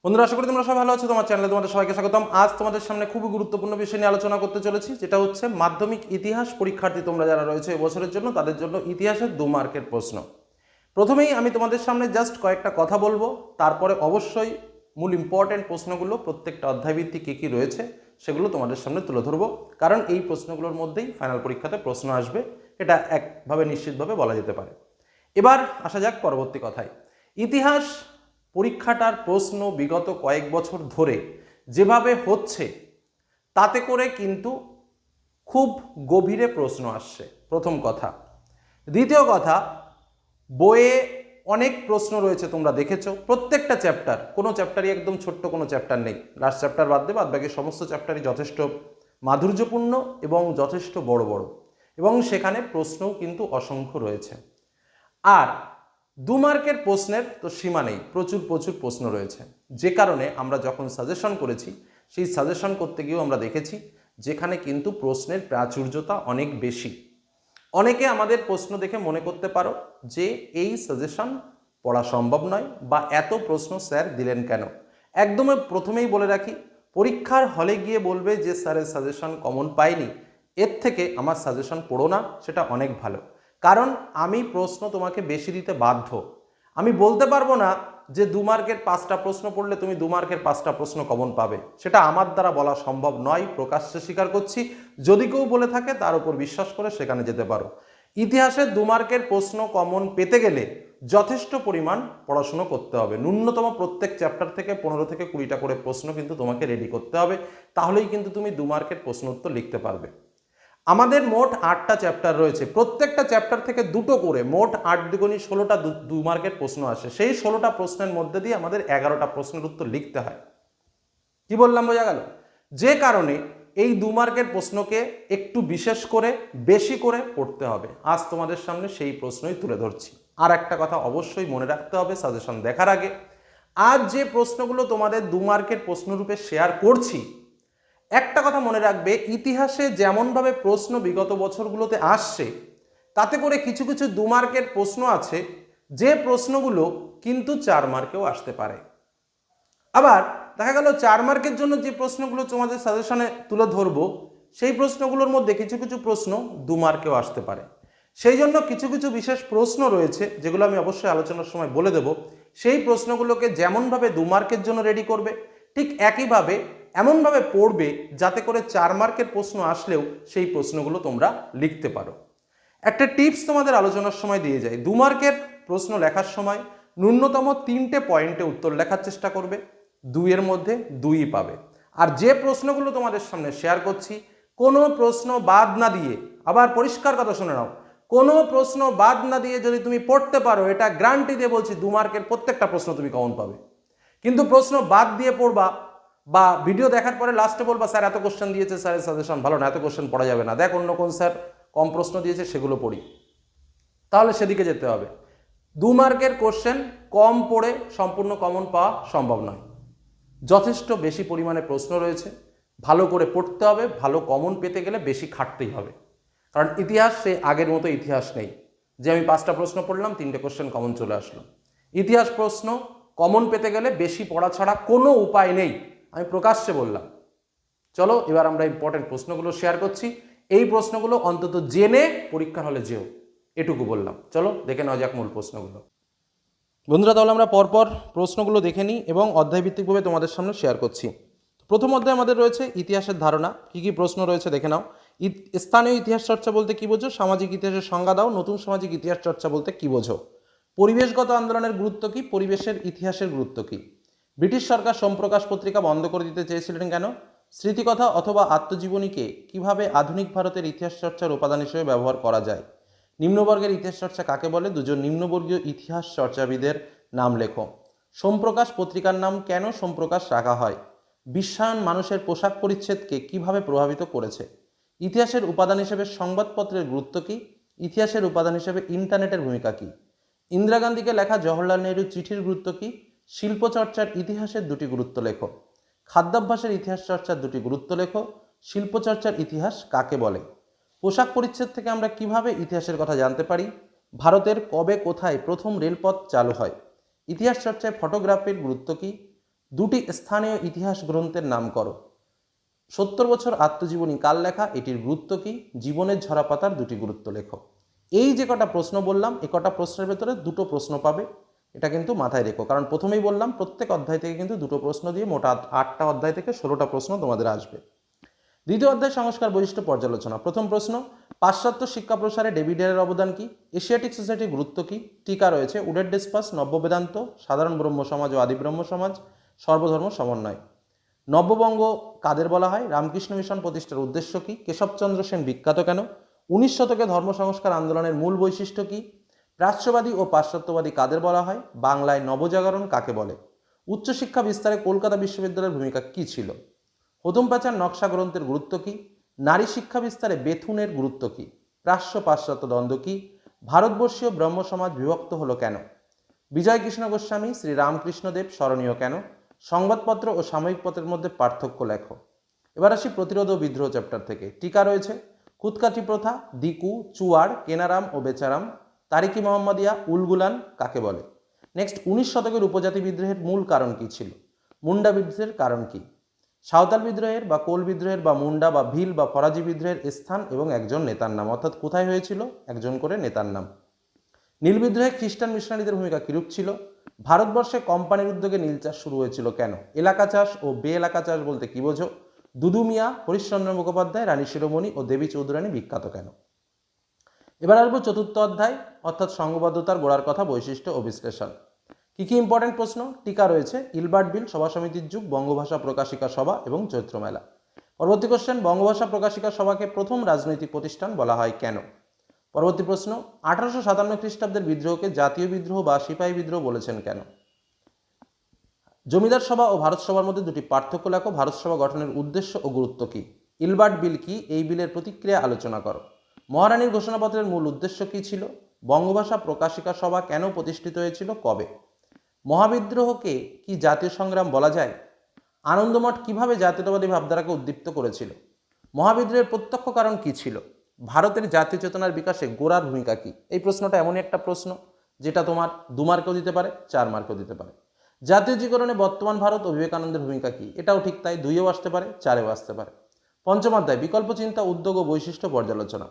বন্ধুরা, আশা করি তোমরা সবাই ভালো আছো। তোমার চ্যানেলে তোমাদের সবাইকে স্বাগতম। আজ তোমাদের সামনে খুবই গুরুত্বপূর্ণ বিষয় নিয়ে আলোচনা করতে চলেছি, যেটা হচ্ছে মাধ্যমিক ইতিহাস পরীক্ষার্থী তোমরা যারা রয়েছে এবছরের জন্য, তাদের জন্য ইতিহাসের 2 মার্কের প্রশ্ন। প্রথমেই আমি তোমাদের সামনে জাস্ট কয়েকটা কথা বলবো, তারপরে অবশ্যই মূল ইম্পর্টেন্ট প্রশ্নগুলো প্রত্যেকটা অধ্যায়ভিত্তিক কী কী রয়েছে সেগুলো তোমাদের সামনে তুলে ধরবো, কারণ এই প্রশ্নগুলোর মধ্যেই ফাইনাল পরীক্ষাতে প্রশ্ন আসবে, এটা একভাবে নিশ্চিতভাবে বলা যেতে পারে। এবার আসা যাক পরবর্তী কথায়। ইতিহাস পরীক্ষাটার প্রশ্ন বিগত কয়েক বছর ধরে যেভাবে হচ্ছে, তাতে করে কিন্তু খুব গভীরে প্রশ্ন আসছে, প্রথম কথা। দ্বিতীয় কথা, বইয়ে অনেক প্রশ্ন রয়েছে, তোমরা দেখেছো প্রত্যেকটা চ্যাপ্টার, কোনো চ্যাপ্টারই একদম ছোট্ট কোনো চ্যাপ্টার নেই, লাস্ট চ্যাপ্টার বাদ দিয়ে বাদ বাকি সমস্ত চ্যাপ্টারই যথেষ্ট মাধুর্যপূর্ণ এবং যথেষ্ট বড় বড়, এবং সেখানে প্রশ্নও কিন্তু অসংখ্য রয়েছে। আর 2 মার্কের প্রশ্নের তো সীমা নেই, প্রচুর প্রচুর প্রশ্ন রয়েছে, যে কারণে আমরা যখন সাজেশন করেছি, সেই সাজেশন করতে গিয়েও আমরা দেখেছি যেখানে কিন্তু প্রশ্নের প্রাচুর্যতা অনেক বেশি। অনেকে আমাদের প্রশ্ন দেখে মনে করতে পারো যে এই সাজেশন পড়া সম্ভব নয়, বা এত প্রশ্ন স্যার দিলেন কেন। একদমই প্রথমেই বলে রাখি, পরীক্ষার হলে গিয়ে বলবে যে স্যারের সাজেশন কমন পাইনি, এর থেকে আমার সাজেশন পড়ো না, সেটা অনেক ভালো। কারণ আমি প্রশ্ন তোমাকে বেশি দিতে বাধ্য। আমি বলতে পারবো না যে 2 মার্কের 5টা প্রশ্ন পড়লে তুমি 2 মার্কের 5টা প্রশ্ন কমন পাবে, সেটা আমার দ্বারা বলা সম্ভব নয়, প্রকাশ্যে স্বীকার করছি। যদি কেউ বলে থাকে তার উপর বিশ্বাস করে সেখানে যেতে পারো। ইতিহাসের 2 মার্কের প্রশ্ন কমন পেতে গেলে যথেষ্ট পরিমাণ পড়াশুনো করতে হবে, ন্যূনতম প্রত্যেক চ্যাপ্টার থেকে 15 থেকে 20টা করে প্রশ্ন কিন্তু তোমাকে রেডি করতে হবে, তাহলেই কিন্তু তুমি 2 মার্কের প্রশ্ন উত্তর লিখতে পারবে। আমাদের মোট 8টা চ্যাপ্টার রয়েছে, প্রত্যেকটা চ্যাপ্টার থেকে 2টো করে, মোট 8 দুগুণী 16টা 2 মার্কের প্রশ্ন আসে। সেই 16টা প্রশ্নের মধ্যে দিয়ে আমাদের 11টা প্রশ্নের উত্তর লিখতে হয়। কি বললাম, বোঝা গেল? যে কারণে এই 2 মার্কের প্রশ্নকে একটু বিশেষ করে বেশি করে পড়তে হবে। আজ তোমাদের সামনে সেই প্রশ্নই তুলে ধরছি। আর একটা কথা অবশ্যই মনে রাখতে হবে সাজেশন দেখার আগে, আজ যে প্রশ্নগুলো তোমাদের 2 মার্কের প্রশ্নরূপে শেয়ার করছি, একটা কথা মনে রাখবে, ইতিহাসে যেমনভাবে প্রশ্ন বিগত বছরগুলোতে আসছে, তাতে করে কিছু কিছু 2 মার্কের প্রশ্ন আছে যে প্রশ্নগুলো কিন্তু 4 মার্কেও আসতে পারে। আবার দেখা গেল 4 মার্কের জন্য যে প্রশ্নগুলো তোমাদের সাজেশনে তুলে ধরবো, সেই প্রশ্নগুলোর মধ্যে কিছু কিছু প্রশ্ন 2 মার্কেও আসতে পারে। সেই জন্য কিছু কিছু বিশেষ প্রশ্ন রয়েছে, যেগুলো আমি অবশ্যই আলোচনার সময় বলে দেব। সেই প্রশ্নগুলোকে যেমনভাবে 2 মার্কের জন্য রেডি করবে, ঠিক একইভাবে এমনভাবে পড়বে যাতে করে 4 মার্কের প্রশ্ন আসলেও সেই প্রশ্নগুলো তোমরা লিখতে পারো। একটা টিপস তোমাদের আলোচনার সময় দিয়ে যায়, 2 মার্কের প্রশ্ন লেখার সময় ন্যূনতম 3টে পয়েন্টে উত্তর লেখার চেষ্টা করবে, 2-এর মধ্যে 2ই পাবে। আর যে প্রশ্নগুলো তোমাদের সামনে শেয়ার করছি, কোনো প্রশ্ন বাদ না দিয়ে, আবার পরিষ্কার কথা শুনে নাও, কোনো প্রশ্ন বাদ না দিয়ে যদি তুমি পড়তে পারো, এটা গ্যারান্টি দিয়ে বলছি 2 মার্কের প্রত্যেকটা প্রশ্ন তুমি কমন পাবে। কিন্তু প্রশ্ন বাদ দিয়ে পড়বা, বা ভিডিও দেখার পরে লাস্টে বলবা স্যার এত কোশ্চেন দিয়েছে, স্যারের সাজেশন ভালো না, এত কোশ্চেন পড়া যাবে না, দেখ অন্য কোন স্যার কম প্রশ্ন দিয়েছে সেগুলো পড়ি, তাহলে সেদিকে যেতে হবে। 2 মার্কের কোশ্চেন কম পড়ে সম্পূর্ণ কমন পাওয়া সম্ভব নয়, যথেষ্ট বেশি পরিমাণে প্রশ্ন রয়েছে, ভালো করে পড়তে হবে। ভালো কমন পেতে গেলে বেশি খাটতেই হবে, কারণ ইতিহাস সে আগের মতো ইতিহাস নেই যে আমি 5টা প্রশ্ন পড়লাম 3টে কোশ্চেন কমন চলে আসলো। ইতিহাস প্রশ্ন কমন পেতে গেলে বেশি পড়া ছাড়া কোনো উপায় নেই, আমি প্রকাশ্যে বললাম। চলো এবার আমরা ইম্পর্টেন্ট প্রশ্নগুলো শেয়ার করছি, এই প্রশ্নগুলো অন্তত জেনে পরীক্ষার হলে যেও, এটুকু বললাম। চলো দেখে নেওয়া যাক মূল প্রশ্নগুলো। বন্ধুরা, তাহলে আমরা পরপর প্রশ্নগুলো দেখে নিই এবং অধ্যায়ভিত্তিকভাবে তোমাদের সামনে শেয়ার করছি। প্রথম অধ্যায় আমাদের রয়েছে ইতিহাসের ধারণা। কী কী প্রশ্ন রয়েছে দেখে নাও। স্থানীয় ইতিহাস চর্চা বলতে কী বোঝো? সামাজিক ইতিহাসের সংজ্ঞা দাও। নতুন সামাজিক ইতিহাস চর্চা বলতে কী বোঝো? পরিবেশগত আন্দোলনের গুরুত্ব কী? পরিবেশের ইতিহাসের গুরুত্ব কী? ব্রিটিশ সরকার সোমপ্রকাশ পত্রিকা বন্ধ করে দিতে চেয়েছিলেন কেন? স্মৃতিকথা অথবা আত্মজীবনীকে কিভাবে আধুনিক ভারতের ইতিহাস চর্চার উপাদান হিসেবে ব্যবহার করা যায়? নিম্নবর্গের ইতিহাস চর্চা কাকে বলে? 2জন নিম্নবর্গীয় ইতিহাস চর্চাবিদের নাম লেখো। সোমপ্রকাশ পত্রিকার নাম কেন সোমপ্রকাশ রাখা হয়? বিশ্বায়ন মানুষের পোশাক পরিচ্ছদকে কিভাবে প্রভাবিত করেছে? ইতিহাসের উপাদান হিসেবে সংবাদপত্রের গুরুত্ব কী? ইতিহাসের উপাদান হিসেবে ইন্টারনেটের ভূমিকা কী? ইন্দিরা গান্ধীকে লেখা জওহরলাল নেহরুর চিঠির গুরুত্ব কী? শিল্পচর্চার ইতিহাসের 2টি গুরুত্ব লেখো। খাদ্যাভ্যাসের ইতিহাস চর্চার 2টি গুরুত্ব লেখো। শিল্পচর্চার ইতিহাস কাকে বলে? পোশাক পরিচ্ছদ থেকে আমরা কিভাবে ইতিহাসের কথা জানতে পারি? ভারতের কবে কোথায় প্রথম রেলপথ চালু হয়? ইতিহাস চর্চায় ফটোগ্রাফির গুরুত্ব কী? দুটি স্থানীয় ইতিহাস গ্রন্থের নাম করো। 70 বছর আত্মজীবনী কার লেখা, এটির গুরুত্ব কি, জীবনের ঝরাপাতার দুটি গুরুত্ব লেখো। এই যে কটা প্রশ্ন বললাম, এ কটা প্রশ্নের ভেতরে দুটো প্রশ্ন পাবে, এটা কিন্তু মাথায় রেখো। কারণ প্রথমেই বললাম প্রত্যেক অধ্যায় থেকে কিন্তু দুটো প্রশ্ন দিয়ে মোট 8টা অধ্যায় থেকে 16টা প্রশ্ন তোমাদের আসবে। দ্বিতীয় অধ্যায় সংস্কার বৈশিষ্ট্য পর্যালোচনা। প্রথম প্রশ্ন, পাশ্চাত্য শিক্ষা প্রসারে ডেভিডের অবদান কি, এশিয়াটিক সোসাইটির গুরুত্ব কি। টিকা রয়েছে উডের ডিসপাস, নব্য বেদান্ত, সাধারণ ব্রহ্ম সমাজ ও আদি ব্রহ্ম সমাজ, সর্বধর্ম সমন্বয়। নব্যবঙ্গ কাদের বলা হয়, রামকৃষ্ণ মিশন প্রতিষ্ঠার উদ্দেশ্য কি, কেশবচন্দ্র সেন বিখ্যাত কেন, 19 শতকে ধর্ম সংস্কার আন্দোলনের মূল বৈশিষ্ট্য কি, প্রাচ্যবাদী ও পাশ্চাত্যবাদী কাদের বলা হয়, বাংলায় নবজাগরণ কাকে বলে, উচ্চশিক্ষা বিস্তারে কলকাতা বিশ্ববিদ্যালয়ের ভূমিকা কি ছিল, প্রথম প্যাচার নকশা গ্রন্থের গুরুত্ব কি, নারী শিক্ষা বিস্তারে বেথুনের গুরুত্ব কি, প্রাচ্য পাশ্চাত্য দ্বন্দ্ব কি, ভারতবর্ষীয় ব্রহ্ম সমাজ বিভক্ত হলো কেন, বিজয় কৃষ্ণ গোস্বামী শ্রী রামকৃষ্ণদেব স্মরণীয় কেন, সংবাদপত্র ও সাময়িক পত্রের মধ্যে পার্থক্য লেখো। এবার আসি প্রতিরোধ ও বিদ্রোহ চ্যাপ্টার থেকে। টিকা রয়েছে খুদকাঠি প্রথা, দিকু, চুয়ার, কেনারাম ও বেচারাম, তারিকি মোহাম্মদিয়া, উলগুলান কাকে বলে। নেক্সট, 19 শতকের উপজাতি বিদ্রোহের মূল কারণ কি ছিল, মুন্ডা বিদ্রোহের কারণ কি, সাঁওতাল বিদ্রোহের বা কোল বিদ্রোহের বা মুন্ডা বা ভিল বা ফরাজি বিদ্রোহের স্থান এবং একজন নেতার নাম, অর্থাৎ কোথায় হয়েছিল, একজন করে নেতার নাম। নীল বিদ্রোহে খ্রিস্টান মিশনারিদের ভূমিকা কিরূপ ছিল, ভারতবর্ষে কোম্পানির উদ্যোগে নীল চাষ শুরু হয়েছিল কেন, এলাকা চাষ ও বে এলাকা চাষ বলতে কি বোঝো, দুদু মিয়া, হরিশ্চন্দ্র মুখোপাধ্যায়, রানী শিরোমণি ও দেবী চৌধুরানী বিখ্যাত কেন। এবার আসবো চতুর্থ অধ্যায়, অর্থাৎ সংঘবদ্ধতার গোড়ার কথা, বৈশিষ্ট্য ও বিশ্লেষণ। কি কি ইম্পর্টেন্ট প্রশ্ন, টিকা রয়েছে ইলবার্ট বিল, সভা সমিতির যুগ, বঙ্গভাষা প্রকাশিকা সভা এবং চৈত্র মেলা। পরবর্তী কোশ্চেন, বঙ্গভাষা প্রকাশিকা সভাকে প্রথম রাজনৈতিক প্রতিষ্ঠান বলা হয় কেন। পরবর্তী প্রশ্ন, 1857 খ্রিস্টাব্দের বিদ্রোহকে জাতীয় বিদ্রোহ বা সিপাহী বিদ্রোহ বলেছেন কেন। জমিদার সভা ও ভারত সভার মধ্যে দুটি পার্থক্য লেখো, ভারত সভা গঠনের উদ্দেশ্য ও গুরুত্ব কি, ইলবার্ট বিল কি, এই বিলের প্রতিক্রিয়া আলোচনা করো, মহারানীর ঘোষণাপত্রের মূল উদ্দেশ্য কি ছিল, বঙ্গভাষা প্রকাশিকা সভা কেন প্রতিষ্ঠিত হয়েছিল, কবে, মহাবিদ্রোহকে কি জাতীয় সংগ্রাম বলা যায়, আনন্দমঠ কিভাবে জাতীয়তাবাদী ভাবধারাকে উদ্দীপ্ত করেছিল, মহাবিদ্রোহের প্রত্যক্ষ কারণ কি ছিল, ভারতের জাতীয় চেতনার বিকাশে গোড়ার ভূমিকা কি। এই প্রশ্নটা এমনই একটা প্রশ্ন যেটা তোমার 2 মার্কেও দিতে পারে, 4 মার্কেও দিতে পারে। জাতীয়জীকরণে বর্তমান ভারত ও বিবেকানন্দের ভূমিকা কি, এটাও ঠিক তাই, 2এও আসতে পারে, 4এও আসতে পারে। পঞ্চম অধ্যায়, বিকল্প চিন্তা, উদ্যোগ ও বৈশিষ্ট্য পর্যালোচনা।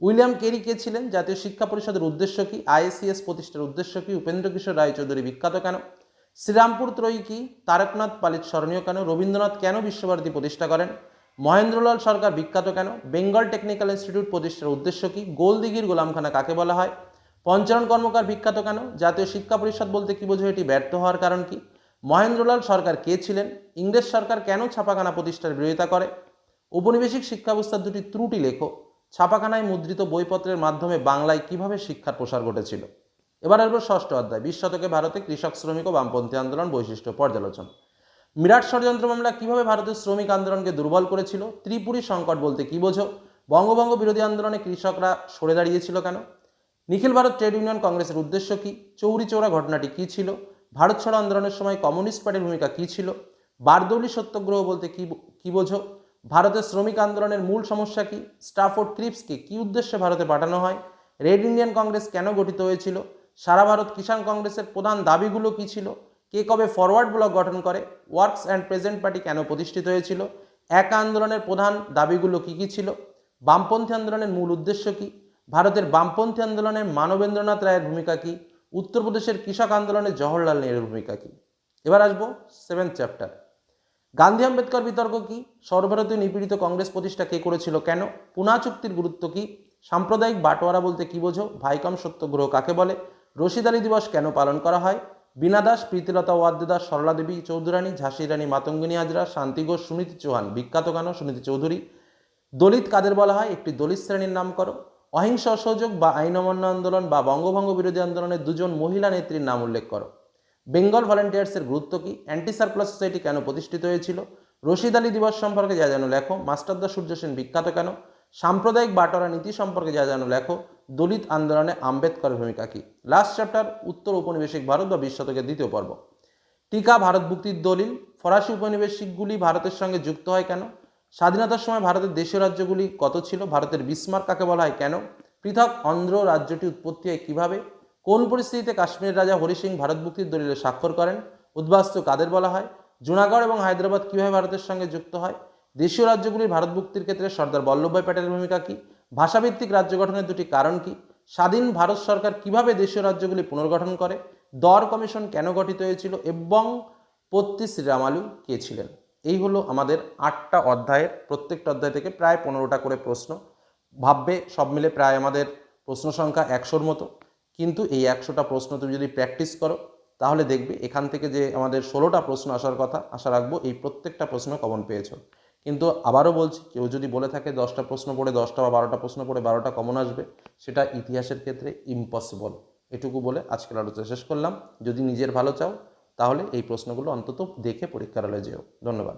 উইলিয়াম কেরি কে ছিলেন, জাতীয় শিক্ষা পরিষদের উদ্দেশ্য কি, আইএসিএস প্রতিষ্ঠার উদ্দেশ্য কি, উপেন্দ্র কিশোর রায়চৌধুরী বিখ্যাত কেন, শ্রীরামপুর ত্রয়ী কি, তারকনাথ পালিত স্মরণীয় কেন, রবীন্দ্রনাথ কেন বিশ্বভারতী প্রতিষ্ঠা করেন, মহেন্দ্রলাল সরকার বিখ্যাত কেন, বেঙ্গল টেকনিক্যাল ইনস্টিটিউট প্রতিষ্ঠার উদ্দেশ্য কি, গোলদিঘির গোলামখানা কাকে বলা হয়, পঞ্চানন কর্মকার বিখ্যাত কেন, জাতীয় শিক্ষা পরিষদ বলতে কি বোঝো, এটি ব্যর্থ হওয়ার কারণ কি, মহেন্দ্রলাল সরকার কে ছিলেন, ইংরেজ সরকার কেন ছাপাখানা প্রতিষ্ঠার বিরোধিতা করে, ঔপনিবেশিক শিক্ষা ব্যবস্থার দুটি ত্রুটি লেখো, ছাপাখানায় মুদ্রিত বইপত্রের মাধ্যমে বাংলায় কিভাবে শিক্ষার প্রসার ঘটেছিল। এবার আসবো ষষ্ঠ অধ্যায়, 20 শতকে ভারতে কৃষক শ্রমিক ও বামপন্থী আন্দোলন, বৈশিষ্ট্য পর্যালোচনা। মিরাট ষড়যন্ত্র মামলা কিভাবে ভারতের শ্রমিক আন্দোলনকে দুর্বল করেছিল, ত্রিপুরী সংকট বলতে কি বোঝো, বঙ্গভঙ্গ বিরোধী আন্দোলনে কৃষকরা সরে দাঁড়িয়েছিল কেন, নিখিল ভারত ট্রেড ইউনিয়ন কংগ্রেসের উদ্দেশ্য কি, চৌরি চৌরা ঘটনাটি কি ছিল, ভারত ছাড়ো আন্দোলনের সময় কমিউনিস্ট পার্টির ভূমিকা কি ছিল, বারদৌলি সত্যাগ্রহ বলতে কি বোঝো, ভারতের শ্রমিক আন্দোলনের মূল সমস্যা কি, স্টাফোর্ড ক্রিপসকে কি উদ্দেশ্যে ভারতে পাঠানো হয়, রেড ইন্ডিয়ান কংগ্রেস কেন গঠিত হয়েছিল, সারা ভারত কিষাণ কংগ্রেসের প্রধান দাবিগুলো কি ছিল, কে কবে ফরওয়ার্ড ব্লক গঠন করে, ওয়ার্কস অ্যান্ড প্রেজেন্ট পার্টি কেন প্রতিষ্ঠিত হয়েছিল, একা আন্দোলনের প্রধান দাবিগুলো কি কি ছিল, বামপন্থী আন্দোলনের মূল উদ্দেশ্য কি, ভারতের বামপন্থী আন্দোলনে মানবেন্দ্রনাথ রায়ের ভূমিকা কি, উত্তরপ্রদেশের কৃষক আন্দোলনে জওহরলাল নেহরুর ভূমিকা কি। এবার আসবো 7th চ্যাপ্টার, গান্ধী আম্বেদকর বিতর্ক কি, সর্বভারতীয় নিপীড়িত কংগ্রেস প্রতিষ্ঠা কে করেছিল কেন, পুনা চুক্তির গুরুত্ব কি, সাম্প্রদায়িক বাটোয়ারা বলতে কি বোঝো, ভাইকম সত্যাগ্রহ কাকে বলে, রশিদ আলী দিবস কেন পালন করা হয়, বীণা দাস, প্রীতিলতা ওয়াদ্দে দাস, সরলা দেবী চৌধুরানী, ঝাঁসি রানী মাতঙ্গিনী হাজরা, শান্তি ঘোষ, সুনীতি চৌহান বিখ্যাত কেন, সুনীতি চৌধুরী, দলিত কাদের বলা হয়, একটি দলিত শ্রেণীর নাম করো, অহিংস অসহযোগ বা আইন অমান্য আন্দোলন বা বঙ্গভঙ্গ বিরোধী আন্দোলনের 2 জন মহিলা নেত্রীর নাম উল্লেখ করো, বেঙ্গল ভলেন্টিয়ার্সের গুরুত্ব কি, অ্যান্টি সার্কুলার সোসাইটি কেন প্রতিষ্ঠিত হয়েছিল, রশিদ আলী দিবস সম্পর্কে যা জানো লেখো, মাস্টারদা সূর্য সেন বিখ্যাত কেন, সাম্প্রদায়িক বাটোয়ারা নীতি সম্পর্কে যা জানো লেখো, দলিত আন্দোলনে আম্বেদকরের ভূমিকা কি। লাস্ট চ্যাপ্টার, উত্তর ঔপনিবেশিক ভারত বা 20 শতকের দ্বিতীয় পর্ব। টিকা ভারত মুক্তির দলিল, ফরাসি উপনিবেশিকগুলি ভারতের সঙ্গে যুক্ত হয় কেন, স্বাধীনতার সময় ভারতের দেশীয় রাজ্যগুলি কত ছিল, ভারতের বিসমার্ক কাকে বলা হয় কেন, পৃথক অন্ধ্র রাজ্যটি উৎপত্তি হয় কিভাবে, কোন পরিস্থিতিতে কাশ্মীরের রাজা হরি সিং ভারত মুক্তির দলিলে স্বাক্ষর করেন, উদ্বাস্তু কাদের বলা হয়, জুনাগড় এবং হায়দ্রাবাদ কীভাবে ভারতের সঙ্গে যুক্ত হয়? দেশীয় রাজ্যগুলির ভারত মুক্তির ক্ষেত্রে সর্দার বল্লভভাই প্যাটেলের ভূমিকা কী? ভাষাভিত্তিক রাজ্য গঠনের দুটি কারণ কী? স্বাধীন ভারত সরকার কিভাবে দেশীয় রাজ্যগুলি পুনর্গঠন করে? দর কমিশন কেন গঠিত হয়েছিল এবং পত্তি শ্রীরামালু কে ছিলেন? এই হলো আমাদের 8টা অধ্যায়ের, প্রত্যেকটা অধ্যায় থেকে প্রায় 15টা করে প্রশ্ন। ভাববে সব মিলে প্রায় আমাদের প্রশ্ন সংখ্যা 100-র মতো। কিন্তু এই 100টা প্রশ্ন তুমি যদি প্র্যাকটিস করো তাহলে দেখবে এখান থেকে যে আমাদের 16টা প্রশ্ন আসার কথা, আশা রাখবো এই প্রত্যেকটা প্রশ্ন কমন পেয়েছো। কিন্তু আবারও বলছি, কেউ যদি বলে থাকে 10টা প্রশ্ন পড়ে 10টা বা 12টা প্রশ্ন পড়ে 12টা কমন আসবে, সেটা ইতিহাসের ক্ষেত্রে ইম্পসিবল। এটুকু বলে আজকের আলোচনা শেষ করলাম। যদি নিজের ভালো চাও তাহলে এই প্রশ্নগুলো অন্তত দেখে পরীক্ষার হলে যেও। ধন্যবাদ।